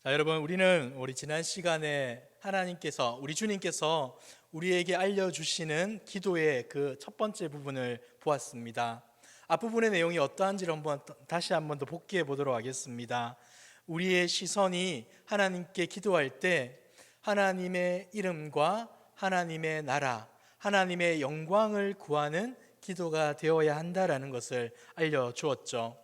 자, 여러분, 우리 지난 시간에 우리 주님께서 우리에게 알려주시는 기도의 그 첫 번째 부분을 보았습니다. 앞부분의 내용이 어떠한지를 다시 한번 더 복기해 보도록 하겠습니다. 우리의 시선이 하나님께 기도할 때 하나님의 이름과 하나님의 나라, 하나님의 영광을 구하는 기도가 되어야 한다라는 것을 알려주었죠.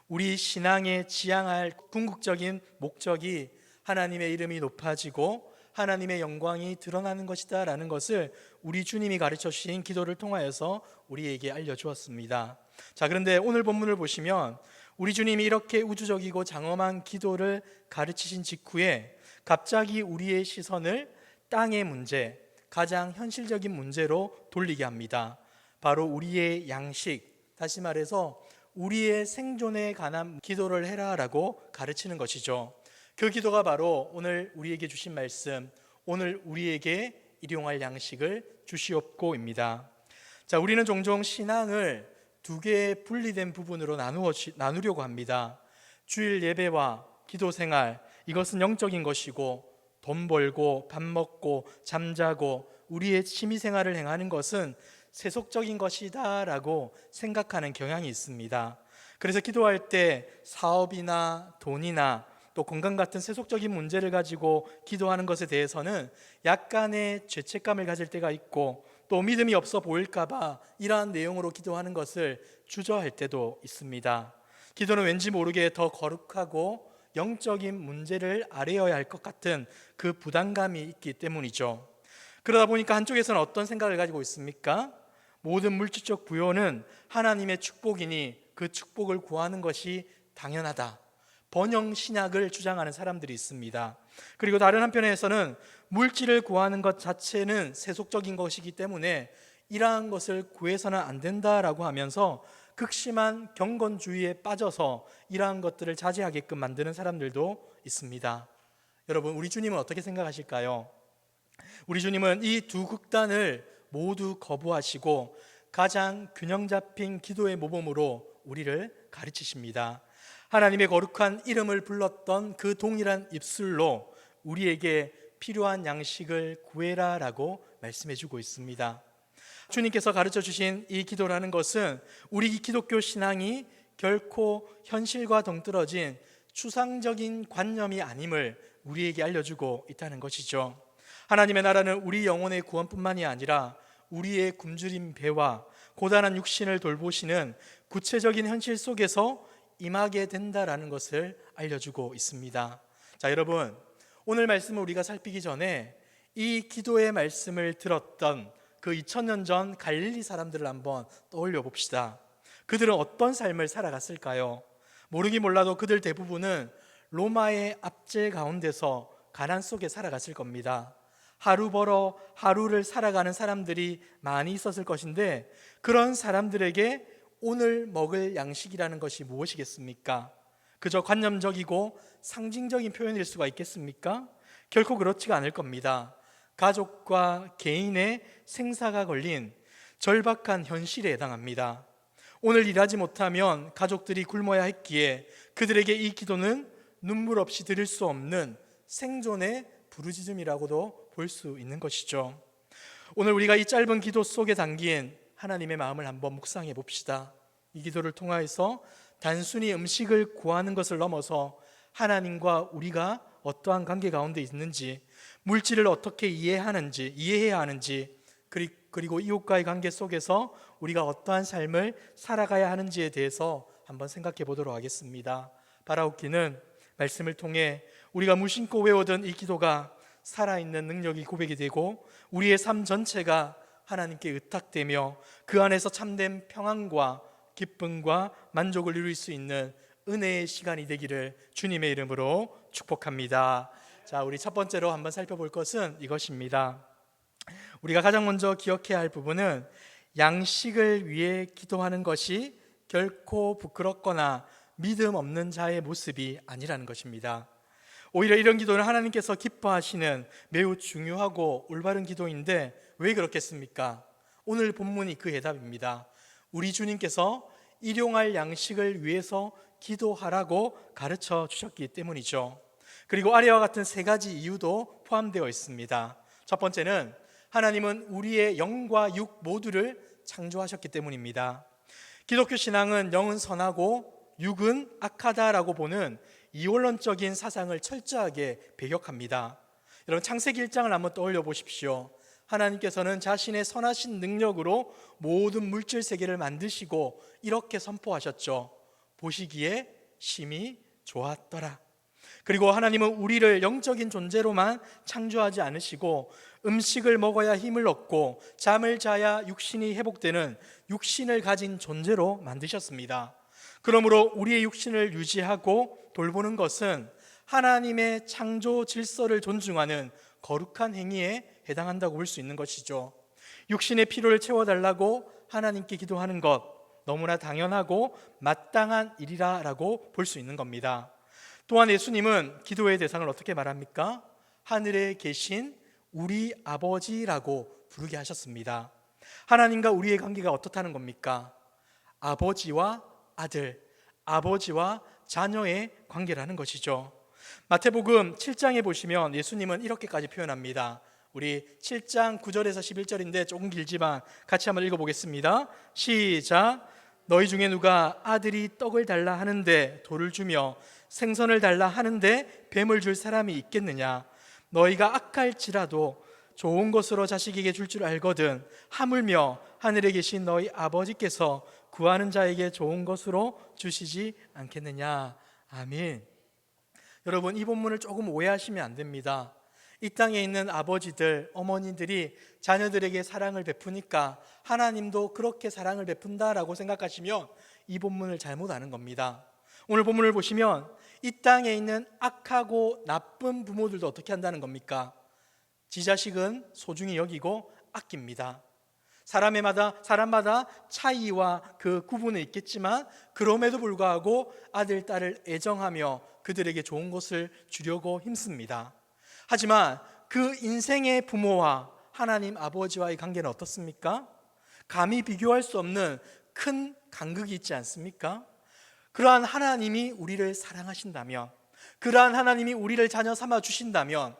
우리 신앙에 지향할 궁극적인 목적이 하나님의 이름이 높아지고 하나님의 영광이 드러나는 것이다 라는 것을 우리 주님이 가르쳐 주신 기도를 통하여서 우리에게 알려주었습니다. 자, 그런데 오늘 본문을 보시면 우리 주님이 이렇게 우주적이고 장엄한 기도를 가르치신 직후에 갑자기 우리의 시선을 땅의 문제, 가장 현실적인 문제로 돌리게 합니다. 바로 우리의 양식, 다시 말해서 우리의 생존에 관한 기도를 해라라고 가르치는 것이죠. 그 기도가 바로 오늘 우리에게 주신 말씀, 오늘 우리에게 일용할 양식을 주시옵고입니다. 자, 우리는 종종 신앙을 두 개의 분리된 부분으로 나누려고 합니다. 주일 예배와 기도 생활, 이것은 영적인 것이고, 돈 벌고 밥 먹고 잠자고 우리의 취미 생활을 행하는 것은 세속적인 것이다 라고 생각하는 경향이 있습니다. 그래서 기도할 때 사업이나 돈이나 또 건강 같은 세속적인 문제를 가지고 기도하는 것에 대해서는 약간의 죄책감을 가질 때가 있고, 또 믿음이 없어 보일까봐 이러한 내용으로 기도하는 것을 주저할 때도 있습니다. 기도는 왠지 모르게 더 거룩하고 영적인 문제를 아뢰어야 할 것 같은 그 부담감이 있기 때문이죠. 그러다 보니까 한쪽에서는 어떤 생각을 가지고 있습니까? 모든 물질적 부여는 하나님의 축복이니 그 축복을 구하는 것이 당연하다, 번영 신학을 주장하는 사람들이 있습니다. 그리고 다른 한편에서는 물질을 구하는 것 자체는 세속적인 것이기 때문에 이러한 것을 구해서는 안 된다라고 하면서 극심한 경건주의에 빠져서 이러한 것들을 자제하게끔 만드는 사람들도 있습니다. 여러분, 우리 주님은 어떻게 생각하실까요? 우리 주님은 이 두 극단을 모두 거부하시고 가장 균형 잡힌 기도의 모범으로 우리를 가르치십니다. 하나님의 거룩한 이름을 불렀던 그 동일한 입술로 우리에게 필요한 양식을 구해라 라고 말씀해 주고 있습니다. 주님께서 가르쳐 주신 이 기도라는 것은 우리 기독교 신앙이 결코 현실과 동떨어진 추상적인 관념이 아님을 우리에게 알려주고 있다는 것이죠. 하나님의 나라는 우리 영혼의 구원뿐만이 아니라 우리의 굶주린 배와 고단한 육신을 돌보시는 구체적인 현실 속에서 임하게 된다라는 것을 알려주고 있습니다. 자, 여러분, 오늘 말씀을 우리가 살피기 전에 이 기도의 말씀을 들었던 그 2000년 전 갈릴리 사람들을 한번 떠올려 봅시다. 그들은 어떤 삶을 살아갔을까요? 모르긴 몰라도 그들 대부분은 로마의 압제 가운데서 가난 속에 살아갔을 겁니다. 하루 벌어 하루를 살아가는 사람들이 많이 있었을 것인데, 그런 사람들에게 오늘 먹을 양식이라는 것이 무엇이겠습니까? 그저 관념적이고 상징적인 표현일 수가 있겠습니까? 결코 그렇지가 않을 겁니다. 가족과 개인의 생사가 걸린 절박한 현실에 해당합니다. 오늘 일하지 못하면 가족들이 굶어야 했기에 그들에게 이 기도는 눈물 없이 드릴 수 없는 생존의 부르짖음이라고도 볼 수 있는 것이죠. 오늘 우리가 이 짧은 기도 속에 담긴 하나님의 마음을 한번 묵상해 봅시다. 이 기도를 통하여서 단순히 음식을 구하는 것을 넘어서 하나님과 우리가 어떠한 관계 가운데 있는지, 물질을 어떻게 이해해야 하는지, 그리고 이웃과의 관계 속에서 우리가 어떠한 삶을 살아가야 하는지에 대해서 한번 생각해 보도록 하겠습니다. 바라옵기는 말씀을 통해 우리가 무심코 외우던 이 기도가 살아있는 능력이 고백이 되고 우리의 삶 전체가 하나님께 의탁되며 그 안에서 참된 평안과 기쁨과 만족을 누릴 수 있는 은혜의 시간이 되기를 주님의 이름으로 축복합니다. 자, 우리 첫 번째로 한번 살펴볼 것은 이것입니다. 우리가 가장 먼저 기억해야 할 부분은 양식을 위해 기도하는 것이 결코 부끄럽거나 믿음 없는 자의 모습이 아니라는 것입니다. 오히려 이런 기도는 하나님께서 기뻐하시는 매우 중요하고 올바른 기도인데 왜 그렇겠습니까? 오늘 본문이 그 해답입니다. 우리 주님께서 일용할 양식을 위해서 기도하라고 가르쳐 주셨기 때문이죠. 그리고 아래와 같은 세 가지 이유도 포함되어 있습니다. 첫 번째는 하나님은 우리의 영과 육 모두를 창조하셨기 때문입니다. 기독교 신앙은 영은 선하고 육은 악하다라고 보는 이원론적인 사상을 철저하게 배격합니다. 여러분, 창세기 1장을 한번 떠올려 보십시오. 하나님께서는 자신의 선하신 능력으로 모든 물질 세계를 만드시고 이렇게 선포하셨죠. 보시기에 심히 좋았더라. 그리고 하나님은 우리를 영적인 존재로만 창조하지 않으시고 음식을 먹어야 힘을 얻고 잠을 자야 육신이 회복되는 육신을 가진 존재로 만드셨습니다. 그러므로 우리의 육신을 유지하고 돌보는 것은 하나님의 창조 질서를 존중하는 거룩한 행위에 해당한다고 볼 수 있는 것이죠. 육신의 필요를 채워달라고 하나님께 기도하는 것, 너무나 당연하고 마땅한 일이라고 볼 수 있는 겁니다. 또한 예수님은 기도의 대상을 어떻게 말합니까? 하늘에 계신 우리 아버지라고 부르게 하셨습니다. 하나님과 우리의 관계가 어떻다는 겁니까? 아버지와 아들, 아버지와 자녀의 관계라는 것이죠. 마태복음 7장에 보시면 예수님은 이렇게까지 표현합니다. 우리 7장 9절에서 11절인데 조금 길지만 같이 한번 읽어보겠습니다. 시작. 너희 중에 누가 아들이 떡을 달라 하는데 돌을 주며 생선을 달라 하는데 뱀을 줄 사람이 있겠느냐? 너희가 악할지라도 좋은 것으로 자식에게 줄 줄 알거든 하물며 하늘에 계신 너희 아버지께서 구하는 자에게 좋은 것으로 주시지 않겠느냐? 아멘. 여러분, 이 본문을 조금 오해하시면 안 됩니다. 이 땅에 있는 아버지들, 어머니들이 자녀들에게 사랑을 베푸니까 하나님도 그렇게 사랑을 베푼다라고 생각하시면 이 본문을 잘못 아는 겁니다. 오늘 본문을 보시면 이 땅에 있는 악하고 나쁜 부모들도 어떻게 한다는 겁니까? 지 자식은 소중히 여기고 아낍니다. 사람마다 차이와 그 구분은 있겠지만 그럼에도 불구하고 아들, 딸을 애정하며 그들에게 좋은 것을 주려고 힘씁니다. 하지만 그 인생의 부모와 하나님 아버지와의 관계는 어떻습니까? 감히 비교할 수 없는 큰 간극이 있지 않습니까? 그러한 하나님이 우리를 사랑하신다면, 그러한 하나님이 우리를 자녀 삼아 주신다면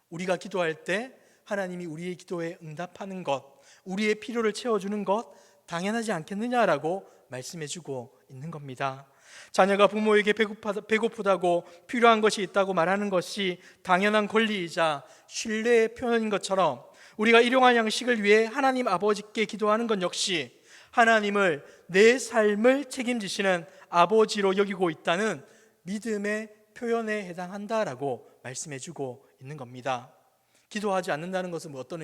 우리가 기도할 때 하나님이 우리의 기도에 응답하는 것, 우리의 필요를 채워주는 것 당연하지 않겠느냐라고 말씀해주고 있는 겁니다. 자녀가 부모에게 배고프다고 필요한 것이 있다고 말하는 것이 당연한 권리이자 신뢰의 표현인 것처럼 우리가 일용할 양식을 위해 하나님 아버지께 기도하는 것 역시 하나님을 내 삶을 책임지시는 아버지로 여기고 있다는 믿음의 표현에 해당한다라고 말씀해주고 있는 겁니다. 기도하지 않는다는 것은 어떤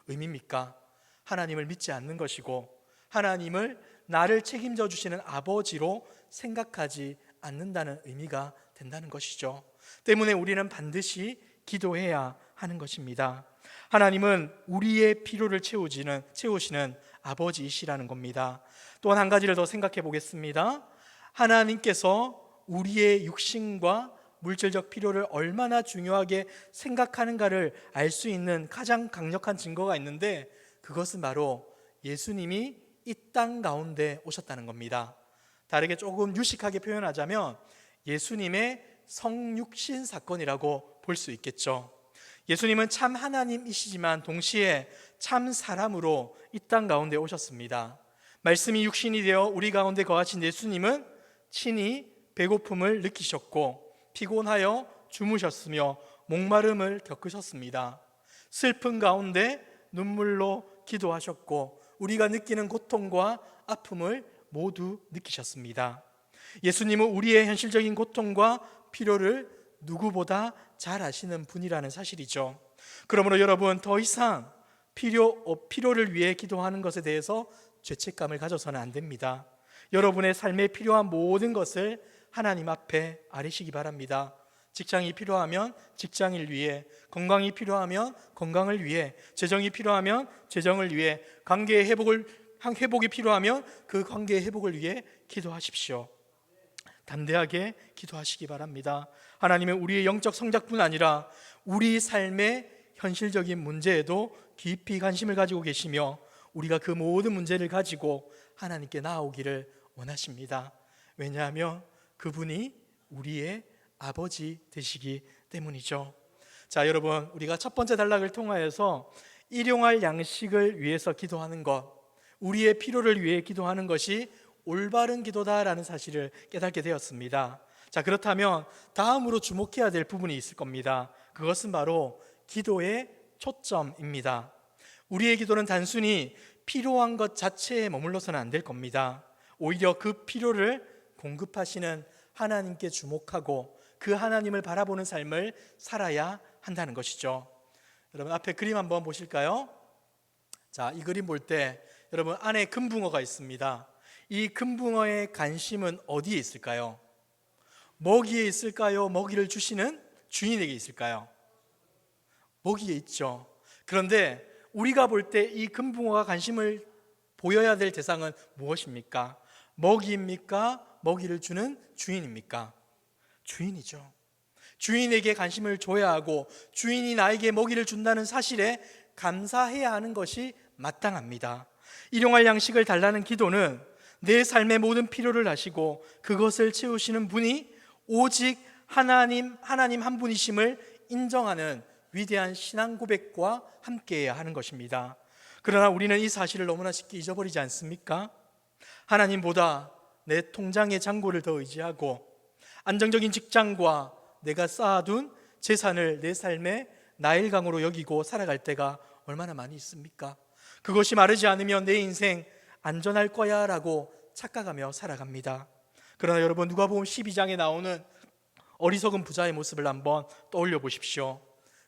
의미입니까? 하나님을 믿지 않는 것이고 하나님을 나를 책임져 주시는 아버지로 생각하지 않는다는 의미가 된다는 것이죠. 때문에 우리는 반드시 기도해야 하는 것입니다. 하나님은 우리의 필요를 채우시는 아버지이시라는 겁니다. 또한 한 가지를 더 생각해 보겠습니다. 하나님께서 우리의 육신과 물질적 필요를 얼마나 중요하게 생각하는가를 알 수 있는 가장 강력한 증거가 있는데 그것은 바로 예수님이 이 땅 가운데 오셨다는 겁니다. 다르게 조금 유식하게 표현하자면 예수님의 성육신 사건이라고 볼 수 있겠죠. 예수님은 참 하나님이시지만 동시에 참 사람으로 이 땅 가운데 오셨습니다. 말씀이 육신이 되어 우리 가운데 거하신 예수님은 친히 배고픔을 느끼셨고 피곤하여 주무셨으며 목마름을 겪으셨습니다. 슬픈 가운데 눈물로 기도하셨고 우리가 느끼는 고통과 아픔을 모두 느끼셨습니다. 예수님은 우리의 현실적인 고통과 필요를 누구보다 잘 아시는 분이라는 사실이죠. 그러므로 여러분, 더 이상 필요를 위해 기도하는 것에 대해서 죄책감을 가져서는 안 됩니다. 여러분의 삶에 필요한 모든 것을 하나님 앞에 아뢰시기 바랍니다. 직장이 필요하면 직장을 위해, 건강이 필요하면 건강을 위해, 재정이 필요하면 재정을 위해, 관계의 회복이 필요하면 그 관계의 회복을 위해 기도하십시오. 담대하게 기도하시기 바랍니다. 하나님은 우리의 영적 성장뿐 아니라 우리 삶의 현실적인 문제에도 깊이 관심을 가지고 계시며 우리가 그 모든 문제를 가지고 하나님께 나아오기를 원하십니다. 왜냐하면 그분이 우리의 아버지 되시기 때문이죠. 자, 여러분, 우리가 첫 번째 단락을 통하여서 일용할 양식을 위해서 기도하는 것, 우리의 필요를 위해 기도하는 것이 올바른 기도다라는 사실을 깨닫게 되었습니다. 자, 그렇다면 다음으로 주목해야 될 부분이 있을 겁니다. 그것은 바로 기도의 초점입니다. 우리의 기도는 단순히 필요한 것 자체에 머물러서는 안 될 겁니다. 오히려 그 필요를 공급하시는 하나님께 주목하고 그 하나님을 바라보는 삶을 살아야 한다는 것이죠. 여러분, 앞에 그림 한번 보실까요? 자, 이 그림 볼 때 여러분, 안에 금붕어가 있습니다. 이 금붕어의 관심은 어디에 있을까요? 먹이에 있을까요? 먹이를 주시는 주인에게 있을까요? 먹이에 있죠. 그런데 우리가 볼 때 이 금붕어가 관심을 보여야 될 대상은 무엇입니까? 먹이입니까? 먹이를 주는 주인입니까? 주인이죠. 주인에게 관심을 줘야 하고 주인이 나에게 먹이를 준다는 사실에 감사해야 하는 것이 마땅합니다. 일용할 양식을 달라는 기도는 내 삶의 모든 필요를 아시고 그것을 채우시는 분이 오직 하나님 한 분이심을 인정하는 위대한 신앙 고백과 함께해야 하는 것입니다. 그러나 우리는 이 사실을 너무나 쉽게 잊어버리지 않습니까? 하나님보다 내 통장의 잔고를 더 의지하고 안정적인 직장과 내가 쌓아둔 재산을 내 삶의 나일강으로 여기고 살아갈 때가 얼마나 많이 있습니까? 그것이 마르지 않으면 내 인생 안전할 거야 라고 착각하며 살아갑니다. 그러나 여러분, 누가복음 12장에 나오는 어리석은 부자의 모습을 한번 떠올려 보십시오.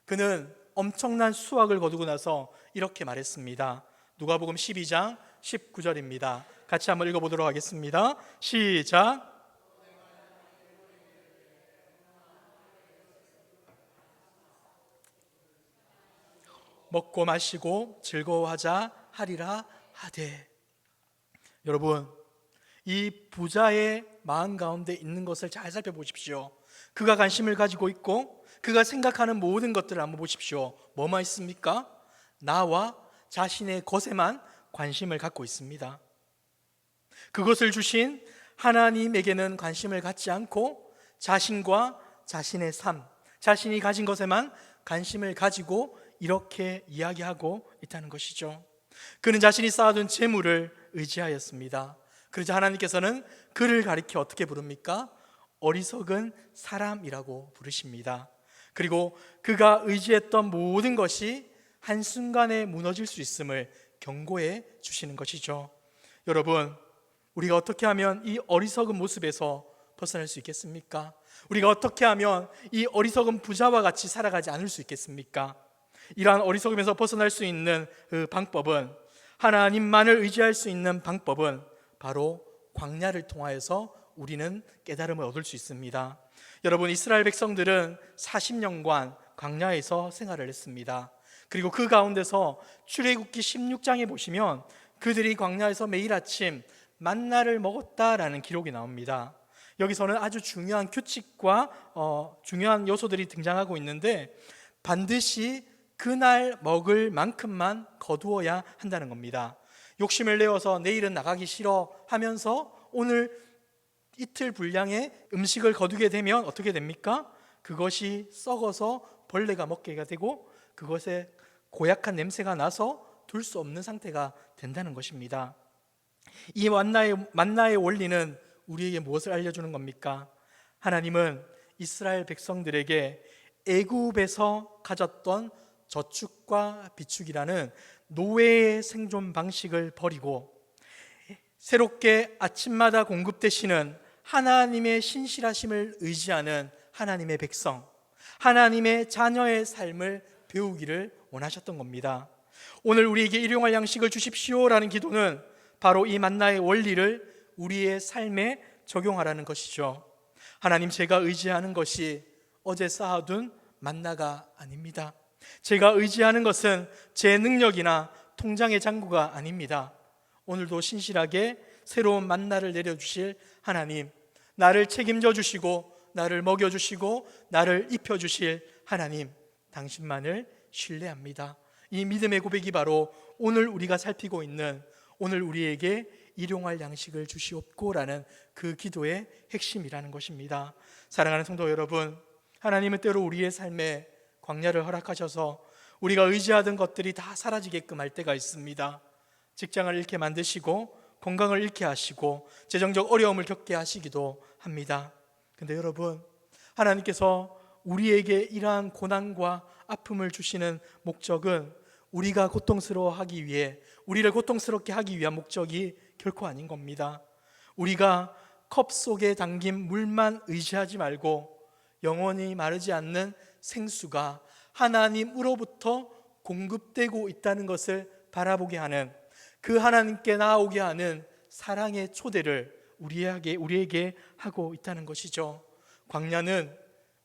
그는 엄청난 수확을 거두고 나서 이렇게 말했습니다. 누가복음 12장 19절입니다. 같이 한번 읽어보도록 하겠습니다. 시작. 먹고 마시고 즐거워하자 하리라 하되. 여러분, 이 부자의 마음 가운데 있는 것을 잘 살펴보십시오. 그가 관심을 가지고 있고 그가 생각하는 모든 것들을 한번 보십시오. 뭐만 있습니까? 나와 자신의 것에만 관심을 갖고 있습니다. 그것을 주신 하나님에게는 관심을 갖지 않고 자신과 자신의 삶, 자신이 가진 것에만 관심을 가지고 이렇게 이야기하고 있다는 것이죠. 그는 자신이 쌓아둔 재물을 의지하였습니다. 그러자 하나님께서는 그를 가리켜 어떻게 부릅니까? 어리석은 사람이라고 부르십니다. 그리고 그가 의지했던 모든 것이 한순간에 무너질 수 있음을 경고해 주시는 것이죠. 여러분, 우리가 어떻게 하면 이 어리석은 모습에서 벗어날 수 있겠습니까? 우리가 어떻게 하면 이 어리석은 부자와 같이 살아가지 않을 수 있겠습니까? 이러한 어리석음에서 벗어날 수 있는 그 방법은, 하나님만을 의지할 수 있는 방법은 바로 광야를 통하여서 우리는 깨달음을 얻을 수 있습니다. 여러분, 이스라엘 백성들은 40년간 광야에서 생활을 했습니다. 그리고 그 가운데서 출애굽기 16장에 보시면 그들이 광야에서 매일 아침 만나를 먹었다라는 기록이 나옵니다. 여기서는 아주 중요한 규칙과 중요한 요소들이 등장하고 있는데, 반드시 그날 먹을 만큼만 거두어야 한다는 겁니다. 욕심을 내어서 내일은 나가기 싫어 하면서 오늘 이틀 분량의 음식을 거두게 되면 어떻게 됩니까? 그것이 썩어서 벌레가 먹게 되고 그것에 고약한 냄새가 나서 둘 수 없는 상태가 된다는 것입니다. 이 만나의 원리는 우리에게 무엇을 알려주는 겁니까? 하나님은 이스라엘 백성들에게 애굽에서 가졌던 저축과 비축이라는 노예의 생존 방식을 버리고 새롭게 아침마다 공급되시는 하나님의 신실하심을 의지하는 하나님의 백성, 하나님의 자녀의 삶을 배우기를 원하셨던 겁니다. 오늘 우리에게 일용할 양식을 주십시오라는 기도는 바로 이 만나의 원리를 우리의 삶에 적용하라는 것이죠. 하나님, 제가 의지하는 것이 어제 쌓아둔 만나가 아닙니다. 제가 의지하는 것은 제 능력이나 통장의 잔고가 아닙니다. 오늘도 신실하게 새로운 만나를 내려주실 하나님, 나를 책임져 주시고 나를 먹여주시고 나를 입혀주실 하나님, 당신만을 신뢰합니다. 이 믿음의 고백이 바로 오늘 우리가 살피고 있는, 오늘 우리에게 일용할 양식을 주시옵고라는 그 기도의 핵심이라는 것입니다. 사랑하는 성도 여러분, 하나님은 때로 우리의 삶에 광야를 허락하셔서 우리가 의지하던 것들이 다 사라지게끔 할 때가 있습니다. 직장을 잃게 만드시고 건강을 잃게 하시고 재정적 어려움을 겪게 하시기도 합니다. 근데 여러분, 하나님께서 우리에게 이러한 고난과 아픔을 주시는 목적은 우리가 고통스러워하기 위해, 우리를 고통스럽게 하기 위한 목적이 결코 아닌 겁니다. 우리가 컵 속에 담긴 물만 의지하지 말고 영원히 마르지 않는 생수가 하나님으로부터 공급되고 있다는 것을 바라보게 하는, 그 하나님께 나아오게 하는 사랑의 초대를 우리에게 하고 있다는 것이죠. 광야는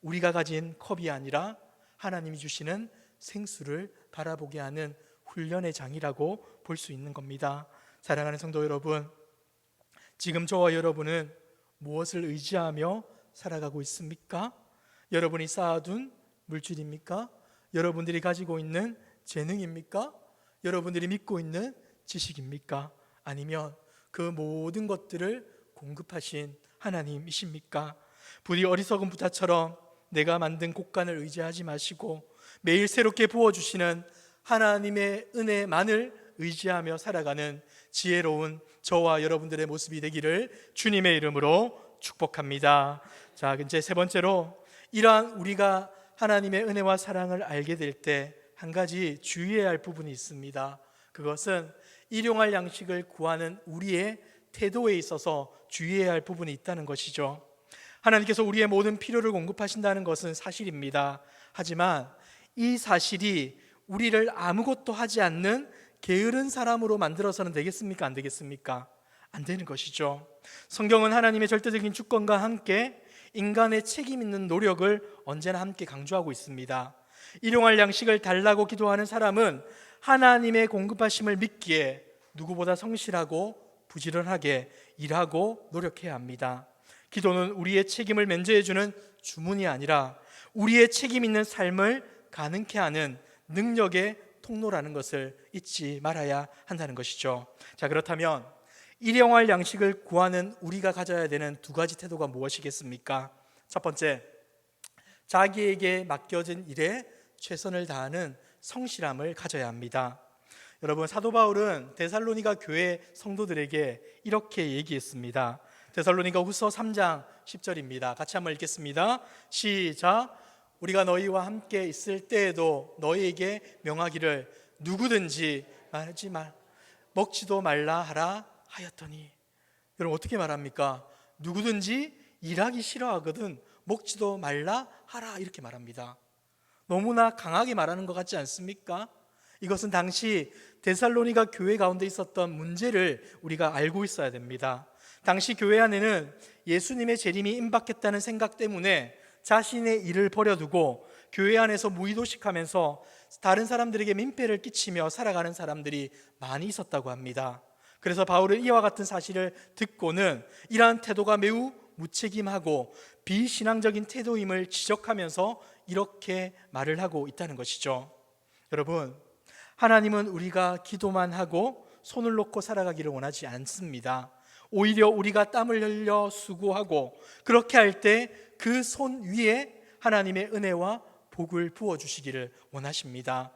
우리가 가진 컵이 아니라 하나님이 주시는 생수를 바라보게 하는 훈련의 장이라고 볼 수 있는 겁니다. 사랑하는 성도 여러분, 지금 저와 여러분은 무엇을 의지하며 살아가고 있습니까? 여러분이 쌓아둔 물질입니까? 여러분들이 가지고 있는 재능입니까? 여러분들이 믿고 있는 지식입니까? 아니면 그 모든 것들을 공급하신 하나님이십니까? 부디 어리석은 부자처럼 내가 만든 곡간을 의지하지 마시고 매일 새롭게 부어주시는 하나님의 은혜만을 의지하며 살아가는 지혜로운 저와 여러분들의 모습이 되기를 주님의 이름으로 축복합니다. 자, 이제 세 번째로, 이러한 우리가 하나님의 은혜와 사랑을 알게 될 때 한 가지 주의해야 할 부분이 있습니다. 그것은 일용할 양식을 구하는 우리의 태도에 있어서 주의해야 할 부분이 있다는 것이죠. 하나님께서 우리의 모든 필요를 공급하신다는 것은 사실입니다. 하지만 이 사실이 우리를 아무것도 하지 않는 게으른 사람으로 만들어서는 되겠습니까? 안 되겠습니까? 안 되는 것이죠. 성경은 하나님의 절대적인 주권과 함께 인간의 책임 있는 노력을 언제나 함께 강조하고 있습니다. 일용할 양식을 달라고 기도하는 사람은 하나님의 공급하심을 믿기에 누구보다 성실하고 부지런하게 일하고 노력해야 합니다. 기도는 우리의 책임을 면제해주는 주문이 아니라 우리의 책임 있는 삶을 가능케 하는 능력의 통로라는 것을 잊지 말아야 한다는 것이죠. 자, 그렇다면 일용할 양식을 구하는 우리가 가져야 되는 두 가지 태도가 무엇이겠습니까? 첫 번째, 자기에게 맡겨진 일에 최선을 다하는 성실함을 가져야 합니다. 여러분, 사도 바울은 데살로니가 교회 성도들에게 이렇게 얘기했습니다. 데살로니가 후서 3장 10절입니다. 같이 한번 읽겠습니다. 시작. 우리가 너희와 함께 있을 때에도 너희에게 명하기를 누구든지 말하지 말, 먹지도 말라 하라 하였더니. 여러분, 어떻게 말합니까? 누구든지 일하기 싫어하거든 먹지도 말라 하라, 이렇게 말합니다. 너무나 강하게 말하는 것 같지 않습니까? 이것은 당시 데살로니가 교회 가운데 있었던 문제를 우리가 알고 있어야 됩니다. 당시 교회 안에는 예수님의 재림이 임박했다는 생각 때문에 자신의 일을 버려두고 교회 안에서 무의도식하면서 다른 사람들에게 민폐를 끼치며 살아가는 사람들이 많이 있었다고 합니다. 그래서 바울은 이와 같은 사실을 듣고는 이러한 태도가 매우 무책임하고 비신앙적인 태도임을 지적하면서 이렇게 말을 하고 있다는 것이죠. 여러분, 하나님은 우리가 기도만 하고 손을 놓고 살아가기를 원하지 않습니다. 오히려 우리가 땀을 흘려 수고하고 그렇게 할 때 그 손 위에 하나님의 은혜와 복을 부어주시기를 원하십니다.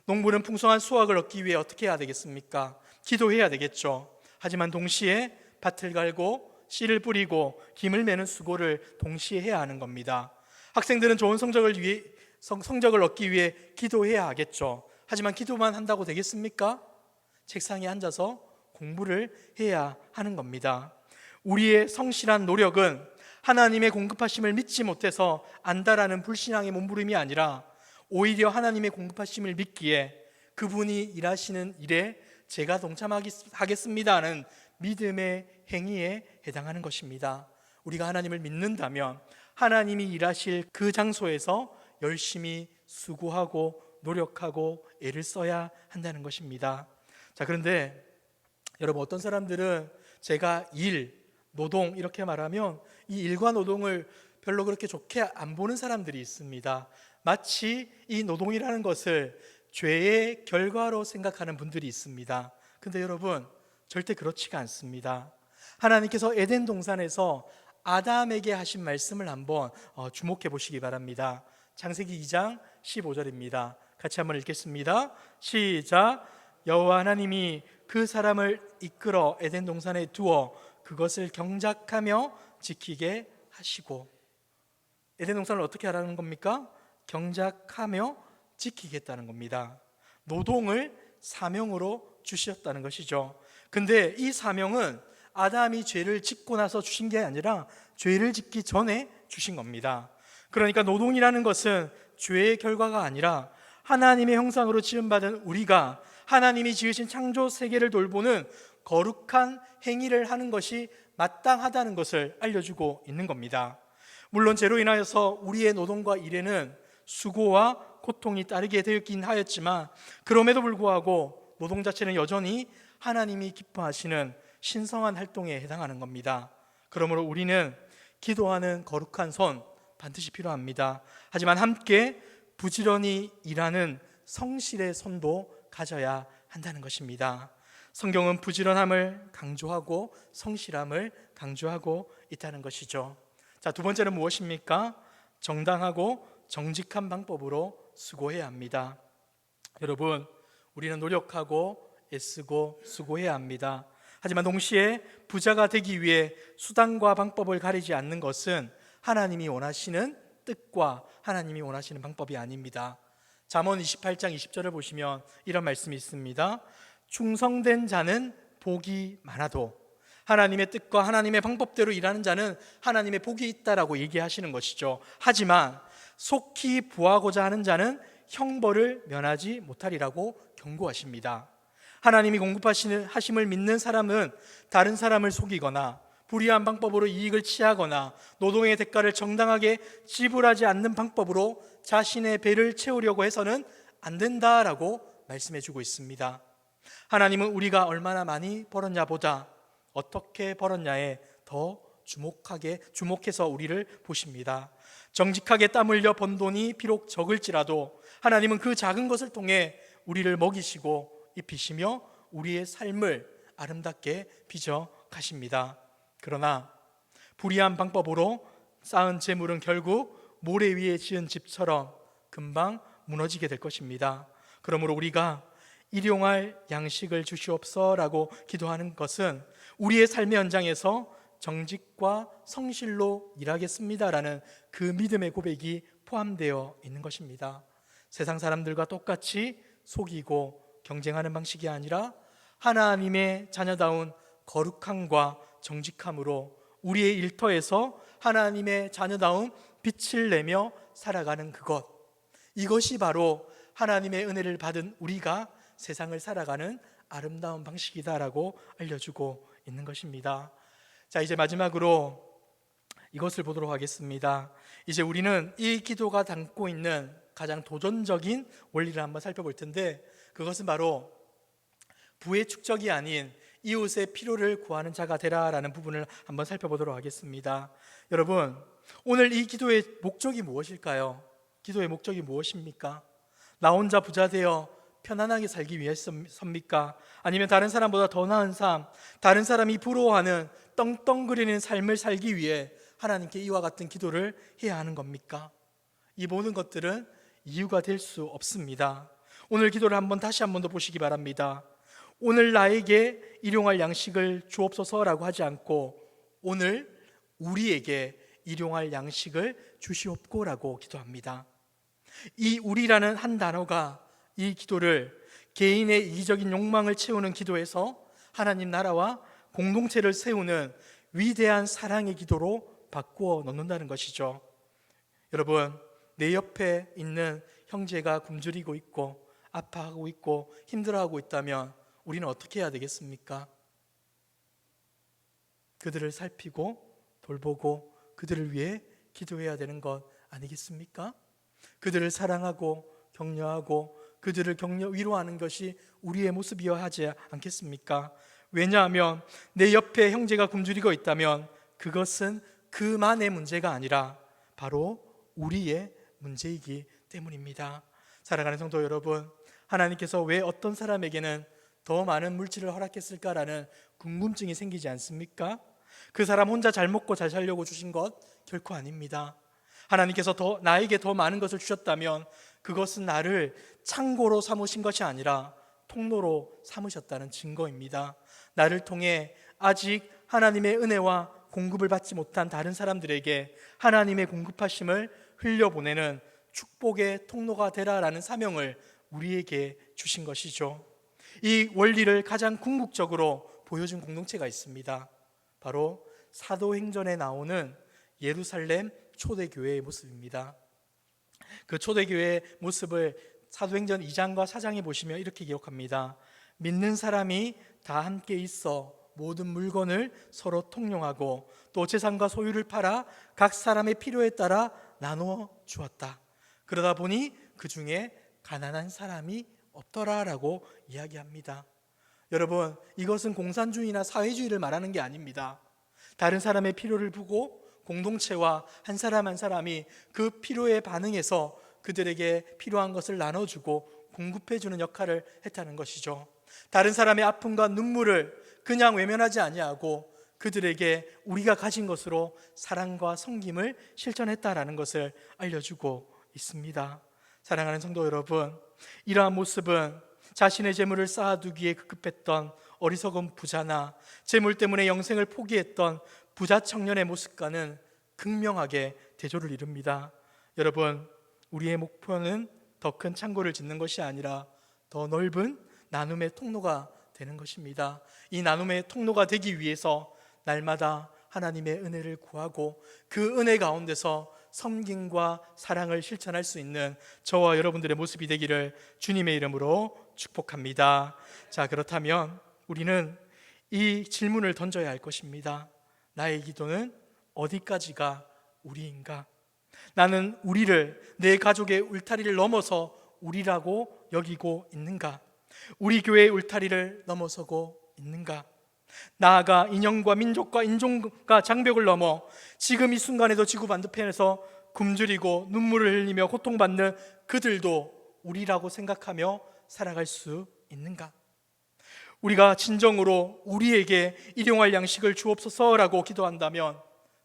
농부는 풍성한 수확을 얻기 위해 어떻게 해야 되겠습니까? 기도해야 되겠죠. 하지만 동시에 밭을 갈고 씨를 뿌리고 김을 매는 수고를 동시에 해야 하는 겁니다. 학생들은 좋은 성적을 얻기 위해 기도해야 하겠죠. 하지만 기도만 한다고 되겠습니까? 책상에 앉아서 공부를 해야 하는 겁니다. 우리의 성실한 노력은 하나님의 공급하심을 믿지 못해서 안다라는 불신앙의 몸부림이 아니라 오히려 하나님의 공급하심을 믿기에 그분이 일하시는 일에 제가 동참하겠습니다는 믿음의 행위에 해당하는 것입니다. 우리가 하나님을 믿는다면 하나님이 일하실 그 장소에서 열심히 수고하고 노력하고 애를 써야 한다는 것입니다. 자, 그런데 여러분, 어떤 사람들은 제가 일, 노동 이렇게 말하면 이 일과 노동을 별로 그렇게 좋게 안 보는 사람들이 있습니다. 마치 이 노동이라는 것을 죄의 결과로 생각하는 분들이 있습니다. 근데 여러분, 절대 그렇지가 않습니다. 하나님께서 에덴 동산에서 아담에게 하신 말씀을 한번 주목해 보시기 바랍니다. 창세기 2장 15절입니다. 같이 한번 읽겠습니다. 시작. 여호와 하나님이 그 사람을 이끌어 에덴 동산에 두어 그것을 경작하며 지키게 하시고. 에덴 동산을 어떻게 하라는 겁니까? 경작하며 지키겠다는 겁니다. 노동을 사명으로 주셨다는 것이죠. 근데 이 사명은 아담이 죄를 짓고 나서 주신 게 아니라 죄를 짓기 전에 주신 겁니다. 그러니까 노동이라는 것은 죄의 결과가 아니라 하나님의 형상으로 지음받은 우리가 하나님이 지으신 창조 세계를 돌보는 거룩한 행위를 하는 것이 마땅하다는 것을 알려주고 있는 겁니다. 물론 죄로 인하여서 우리의 노동과 일에는 수고와 고통이 따르게 되긴 하였지만 그럼에도 불구하고 노동 자체는 여전히 하나님이 기뻐하시는 신성한 활동에 해당하는 겁니다. 그러므로 우리는 기도하는 거룩한 손 반드시 필요합니다. 하지만 함께 부지런히 일하는 성실의 손도 가져야 한다는 것입니다. 성경은 부지런함을 강조하고 성실함을 강조하고 있다는 것이죠. 자, 두 번째는 무엇입니까? 정당하고 정직한 방법으로 수고해야 합니다. 여러분, 우리는 노력하고 애쓰고 수고해야 합니다. 하지만 동시에 부자가 되기 위해 수단과 방법을 가리지 않는 것은 하나님이 원하시는 뜻과 하나님이 원하시는 방법이 아닙니다. 잠언 28장 20절을 보시면 이런 말씀이 있습니다. 충성된 자는 복이 많아도 하나님의 뜻과 하나님의 방법대로 일하는 자는 하나님의 복이 있다라고 얘기하시는 것이죠. 하지만 속히 부하고자 하는 자는 형벌을 면하지 못하리라고 경고하십니다. 하나님이 공급하심을 믿는 사람은 다른 사람을 속이거나 불의한 방법으로 이익을 취하거나 노동의 대가를 정당하게 지불하지 않는 방법으로 자신의 배를 채우려고 해서는 안 된다라고 말씀해 주고 있습니다. 하나님은 우리가 얼마나 많이 벌었냐 보다 어떻게 벌었냐에 더 주목해서 우리를 보십니다. 정직하게 땀 흘려 번 돈이 비록 적을지라도 하나님은 그 작은 것을 통해 우리를 먹이시고 입히시며 우리의 삶을 아름답게 빚어 가십니다. 그러나 불의한 방법으로 쌓은 재물은 결국 모래 위에 지은 집처럼 금방 무너지게 될 것입니다. 그러므로 우리가 일용할 양식을 주시옵소서라고 기도하는 것은 우리의 삶의 현장에서 정직과 성실로 일하겠습니다라는 그 믿음의 고백이 포함되어 있는 것입니다. 세상 사람들과 똑같이 속이고 경쟁하는 방식이 아니라 하나님의 자녀다운 거룩함과 정직함으로 우리의 일터에서 하나님의 자녀다운 빛을 내며 살아가는 그것, 이것이 바로 하나님의 은혜를 받은 우리가 세상을 살아가는 아름다운 방식이다라고 알려주고 있는 것입니다. 자, 이제 마지막으로 이것을 보도록 하겠습니다. 이제 우리는 이 기도가 담고 있는 가장 도전적인 원리를 한번 살펴볼 텐데, 그것은 바로 부의 축적이 아닌 이웃의 필요를 구하는 자가 되라라는 부분을 한번 살펴보도록 하겠습니다. 여러분, 오늘 이 기도의 목적이 무엇일까요? 기도의 목적이 무엇입니까? 나 혼자 부자 되어 편안하게 살기 위해서입니까? 아니면 다른 사람보다 더 나은 삶, 다른 사람이 부러워하는 떵떵거리는 삶을 살기 위해 하나님께 이와 같은 기도를 해야 하는 겁니까? 이 모든 것들은 이유가 될 수 없습니다. 오늘 기도를 다시 한 번 더 보시기 바랍니다. 오늘 나에게 일용할 양식을 주옵소서라고 하지 않고 오늘 우리에게 일용할 양식을 주시옵고라고 기도합니다. 이 우리라는 한 단어가 이 기도를 개인의 이기적인 욕망을 채우는 기도에서 하나님 나라와 공동체를 세우는 위대한 사랑의 기도로 바꾸어 놓는다는 것이죠. 여러분, 내 옆에 있는 형제가 굶주리고 있고 아파하고 있고 힘들어하고 있다면 우리는 어떻게 해야 되겠습니까? 그들을 살피고 돌보고 그들을 위해 기도해야 되는 것 아니겠습니까? 그들을 사랑하고 격려하고 그들을 위로하는 것이 우리의 모습이어야 하지 않겠습니까? 왜냐하면 내 옆에 형제가 굶주리고 있다면 그것은 그만의 문제가 아니라 바로 우리의 문제이기 때문입니다. 사랑하는 성도 여러분, 하나님께서 왜 어떤 사람에게는 더 많은 물질을 허락했을까라는 궁금증이 생기지 않습니까? 그 사람 혼자 잘 먹고 잘 살려고 주신 것 결코 아닙니다. 하나님께서 나에게 더 많은 것을 주셨다면 그것은 나를 창고로 삼으신 것이 아니라 통로로 삼으셨다는 증거입니다. 나를 통해 아직 하나님의 은혜와 공급을 받지 못한 다른 사람들에게 하나님의 공급하심을 흘려보내는 축복의 통로가 되라라는 사명을 우리에게 주신 것이죠. 이 원리를 가장 궁극적으로 보여준 공동체가 있습니다. 바로 사도행전에 나오는 예루살렘 초대교회의 모습입니다. 그 초대교회의 모습을 사도행전 2장과 4장에 보시면 이렇게 기록합니다. 믿는 사람이 다 함께 있어 모든 물건을 서로 통용하고 또 재산과 소유를 팔아 각 사람의 필요에 따라 나누어 주었다. 그러다 보니 그 중에 가난한 사람이 없더라라고 이야기합니다. 여러분, 이것은 공산주의나 사회주의를 말하는 게 아닙니다. 다른 사람의 필요를 보고 공동체와 한 사람 한 사람이 그 필요에 반응해서 그들에게 필요한 것을 나눠주고 공급해주는 역할을 했다는 것이죠. 다른 사람의 아픔과 눈물을 그냥 외면하지 아니하고 그들에게 우리가 가진 것으로 사랑과 섬김을 실천했다라는 것을 알려주고 있습니다. 사랑하는 성도 여러분, 이러한 모습은 자신의 재물을 쌓아두기에 급급했던 어리석은 부자나 재물 때문에 영생을 포기했던 부자 청년의 모습과는 극명하게 대조를 이룹니다. 여러분, 우리의 목표는 더 큰 창고를 짓는 것이 아니라 더 넓은 나눔의 통로가 되는 것입니다. 이 나눔의 통로가 되기 위해서 날마다 하나님의 은혜를 구하고 그 은혜 가운데서 섬김과 사랑을 실천할 수 있는 저와 여러분들의 모습이 되기를 주님의 이름으로 축복합니다. 자, 그렇다면 우리는 이 질문을 던져야 할 것입니다. 나의 기도는 어디까지가 우리인가? 나는 우리를, 내 가족의 울타리를 넘어서 우리라고 여기고 있는가? 우리 교회의 울타리를 넘어서고 있는가? 나아가 인형과 민족과 인종과 장벽을 넘어 지금 이 순간에도 지구 반대편에서 굶주리고 눈물을 흘리며 고통받는 그들도 우리라고 생각하며 살아갈 수 있는가? 우리가 진정으로 우리에게 일용할 양식을 주옵소서라고 기도한다면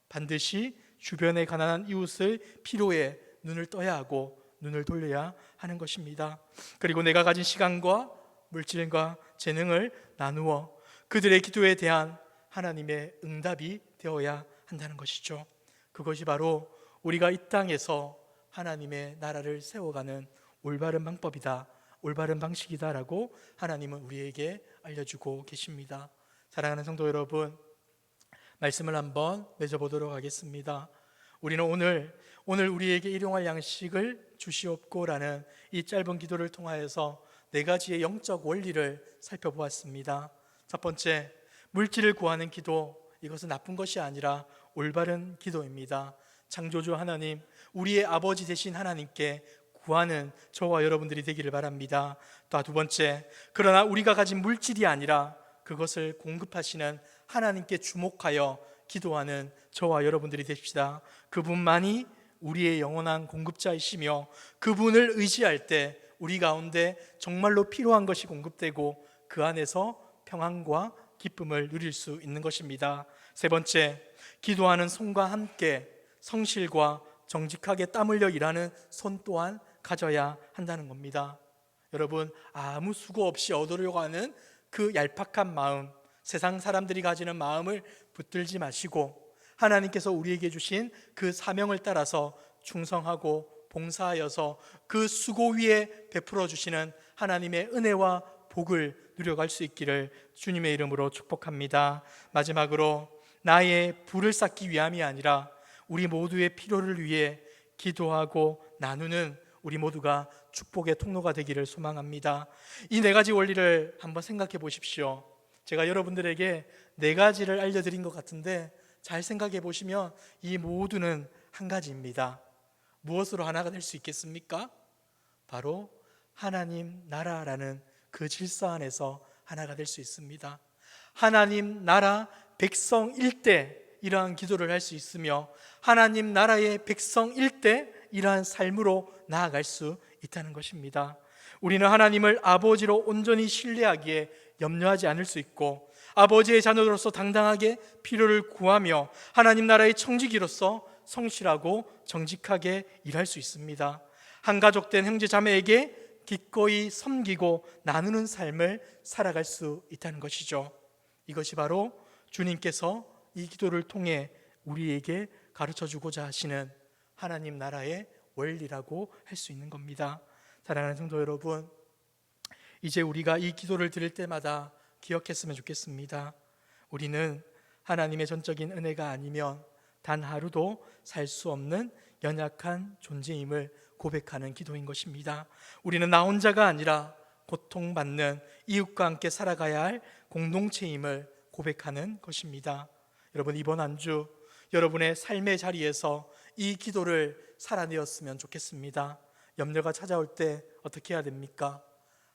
반드시 주변의 가난한 이웃의 필요에 눈을 떠야 하고 눈을 돌려야 하는 것입니다. 그리고 내가 가진 시간과 물질과 재능을 나누어 그들의 기도에 대한 하나님의 응답이 되어야 한다는 것이죠. 그것이 바로 우리가 이 땅에서 하나님의 나라를 세워가는 올바른 방법이다, 올바른 방식이다라고 하나님은 우리에게 알려주고 계십니다. 사랑하는 성도 여러분, 말씀을 한번 맺어보도록 하겠습니다. 우리는 오늘 우리에게 일용할 양식을 주시옵고라는 이 짧은 기도를 통하여서 네 가지의 영적 원리를 살펴보았습니다. 첫 번째, 물질을 구하는 기도, 이것은 나쁜 것이 아니라 올바른 기도입니다. 창조주 하나님, 우리의 아버지 되신 하나님께 구하는 저와 여러분들이 되기를 바랍니다. 또 두 번째, 그러나 우리가 가진 물질이 아니라 그것을 공급하시는 하나님께 주목하여 기도하는 저와 여러분들이 되십시다. 그분만이 우리의 영원한 공급자이시며 그분을 의지할 때 우리 가운데 정말로 필요한 것이 공급되고 그 안에서 평안과 기쁨을 누릴 수 있는 것입니다. 세 번째, 기도하는 손과 함께 성실과 정직하게 땀 흘려 일하는 손 또한 가져야 한다는 겁니다. 여러분, 아무 수고 없이 얻으려고 하는 그 얄팍한 마음, 세상 사람들이 가지는 마음을 붙들지 마시고 하나님께서 우리에게 주신 그 사명을 따라서 충성하고 봉사하여서 그 수고 위에 베풀어 주시는 하나님의 은혜와 복을 누려갈 수 있기를 주님의 이름으로 축복합니다. 마지막으로 나의 부를 쌓기 위함이 아니라 우리 모두의 필요를 위해 기도하고 나누는 우리 모두가 축복의 통로가 되기를 소망합니다. 이 네 가지 원리를 한번 생각해 보십시오. 제가 여러분들에게 네 가지를 알려드린 것 같은데 잘 생각해 보시면 이 모두는 한 가지입니다. 무엇으로 하나가 될 수 있겠습니까? 바로 하나님 나라라는 그 질서 안에서 하나가 될 수 있습니다. 하나님 나라 백성일 때 이러한 기도를 할 수 있으며 하나님 나라의 백성일 때 이러한 삶으로 나아갈 수 있다는 것입니다. 우리는 하나님을 아버지로 온전히 신뢰하기에 염려하지 않을 수 있고, 아버지의 자녀로서 당당하게 필요를 구하며 하나님 나라의 청지기로서 성실하고 정직하게 일할 수 있습니다. 한 가족된 형제 자매에게 기꺼이 섬기고 나누는 삶을 살아갈 수 있다는 것이죠. 이것이 바로 주님께서 이 기도를 통해 우리에게 가르쳐주고자 하시는 하나님 나라의 원리라고 할 수 있는 겁니다. 사랑하는 성도 여러분, 이제 우리가 이 기도를 드릴 때마다 기억했으면 좋겠습니다. 우리는 하나님의 전적인 은혜가 아니면 단 하루도 살 수 없는 연약한 존재임을 고백하는 기도인 것입니다. 우리는 나 혼자가 아니라 고통받는 이웃과 함께 살아가야 할 공동체임을 고백하는 것입니다. 여러분, 이번 한 주 여러분의 삶의 자리에서 이 기도를 살아내었으면 좋겠습니다. 염려가 찾아올 때 어떻게 해야 됩니까?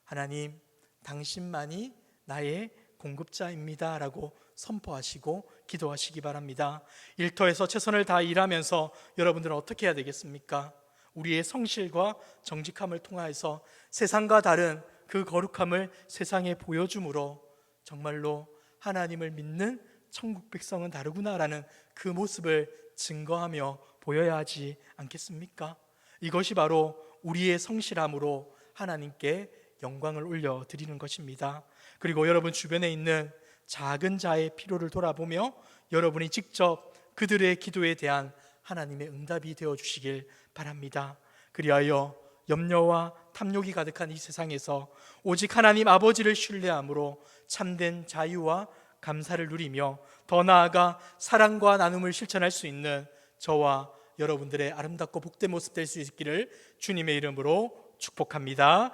하나님, 당신만이 나의 공급자입니다 라고 선포하시고 기도하시기 바랍니다. 일터에서 최선을 다해 일하면서 여러분들은 어떻게 해야 되겠습니까? 우리의 성실과 정직함을 통하여서 세상과 다른 그 거룩함을 세상에 보여줌으로 정말로 하나님을 믿는 천국 백성은 다르구나라는 그 모습을 증거하며 보여야 하지 않겠습니까? 이것이 바로 우리의 성실함으로 하나님께 영광을 올려드리는 것입니다. 그리고 여러분 주변에 있는 작은 자의 필요를 돌아보며 여러분이 직접 그들의 기도에 대한 하나님의 응답이 되어주시길 바랍니다. 그리하여 염려와 탐욕이 가득한 이 세상에서 오직 하나님 아버지를 신뢰함으로 참된 자유와 감사를 누리며 더 나아가 사랑과 나눔을 실천할 수 있는 저와 여러분들의 아름답고 복된 모습 될 수 있기를 주님의 이름으로 축복합니다.